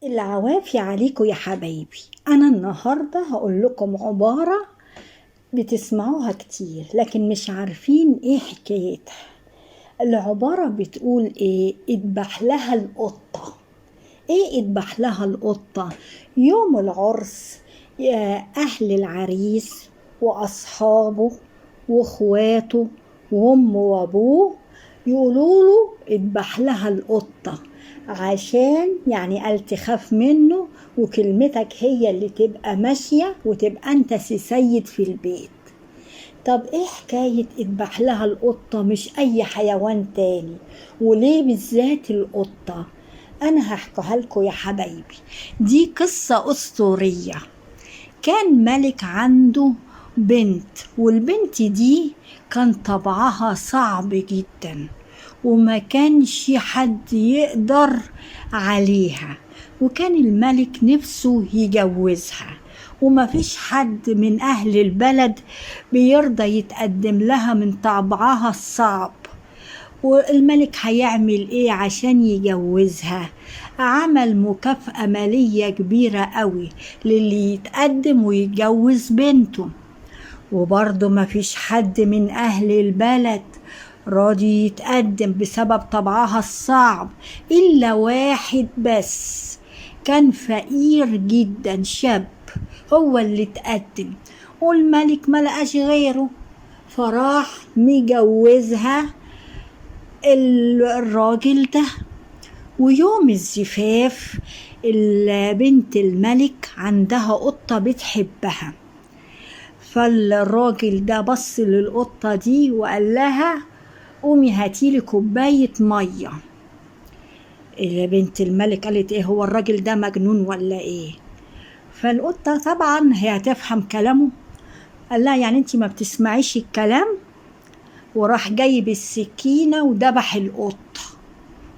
العوافي عليكم يا حبايبي. أنا النهاردة هقول لكم عبارة بتسمعوها كتير لكن مش عارفين إيه حكايتها. العبارة بتقول إيه؟ اذبح لها القطة. إيه اذبح لها القطة؟ يوم العرس يا أهل العريس وأصحابه وإخواته وأمه وأبوه يقولوله اذبح لها القطة، عشان يعني قال تخاف منه وكلمتك هي اللي تبقى ماشية وتبقى انت سيد في البيت. طب ايه حكاية اذبح لها القطة مش اي حيوان تاني؟ وليه بالذات القطة؟ انا هحكيها لكم يا حبايبي. دي قصة اسطورية. كان ملك عنده بنت، والبنت دي كان طبعها صعب جدا وما كانش حد يقدر عليها، وكان الملك نفسه يجوزها وما فيش حد من أهل البلد بيرضى يتقدم لها من طبعها الصعب. والملك هيعمل ايه عشان يجوزها؟ عمل مكافأة مالية كبيرة قوي للي يتقدم ويتجوز بنته، وبرضه ما فيش حد من أهل البلد راضي يتقدم بسبب طبعها الصعب إلا واحد بس، كان فقير جدا، شاب، هو اللي اتقدم والملك ملقاش غيره، فراح مجوزها الراجل ده. ويوم الزفاف بنت الملك عندها قطة بتحبها، فالراجل ده بص للقطة دي وقال لها قومي هاتيلي كوباية مية. بنت الملك قالت ايه، هو الراجل ده مجنون ولا ايه؟ فالقطة طبعا هي هتفهم كلامه، قال لها يعني انتي ما بتسمعيش الكلام؟ وراح جايب السكينة وذبح القطة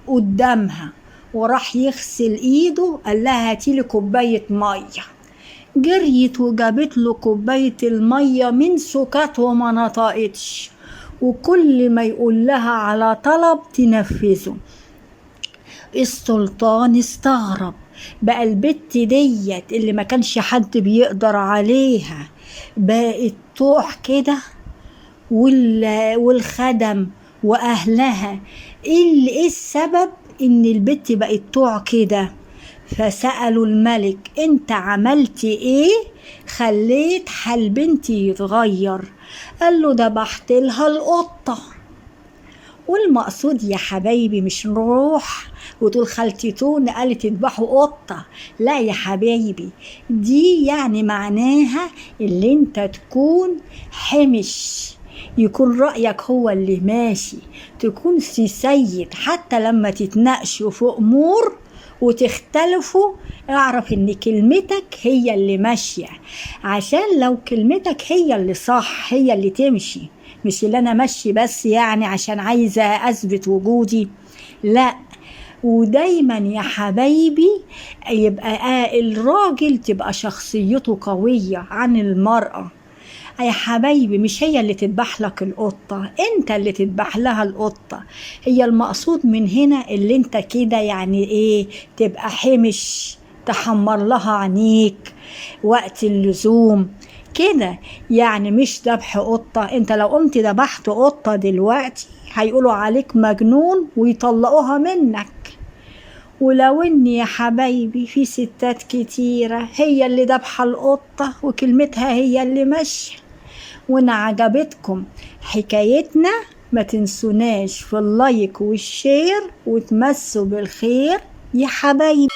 قدامها وراح يغسل ايده، قال لها هاتيلي كوباية مية. جريت وجابت له كوباية المية من سكات وما نطقتش، وكل ما يقول لها على طلب تنفذه. السلطان استغرب، بقى البت ديت اللي ما كانش حد بيقدر عليها بقت تروح كده، والخدم واهلها ايه السبب ان البت بقت تروح كده؟ فسألوا الملك انت عملت ايه خليت حال بنتي يتغير؟ قال له ذبحت لها القطة. والمقصود يا حبايبي مش نروح وتقول خالتي تون قالت اذبحوا قطة، لا يا حبايبي، دي يعني معناها اللي انت تكون حمش، يكون رأيك هو اللي ماشي، تكون سيد، حتى لما تتناقشوا في أمور وتختلفوا اعرف ان كلمتك هي اللي ماشية، عشان لو كلمتك هي اللي صح هي اللي تمشي، مش اللي انا ماشي بس يعني عشان عايزة اثبت وجودي، لا. ودايما يا حبايبي يبقى الراجل تبقى شخصيته قوية عن المرأة يا حبايبي، مش هي اللي تذبح لك القطة، انت اللي تذبح لها القطة. هي المقصود من هنا اللي انت كده يعني ايه، تبقى حمش، تحمر لها عينيك وقت اللزوم كده، يعني مش ذبح قطة. انت لو قمت ذبحت قطة دلوقتي هيقولوا عليك مجنون ويطلقوها منك. ولو ان يا حبايبي في ستات كتيرة هي اللي ذبحة القطة وكلمتها هي اللي ماشية. وإن عجبتكم حكايتنا ما تنسوناش في اللايك والشير وتمسوا بالخير يا حبايبي.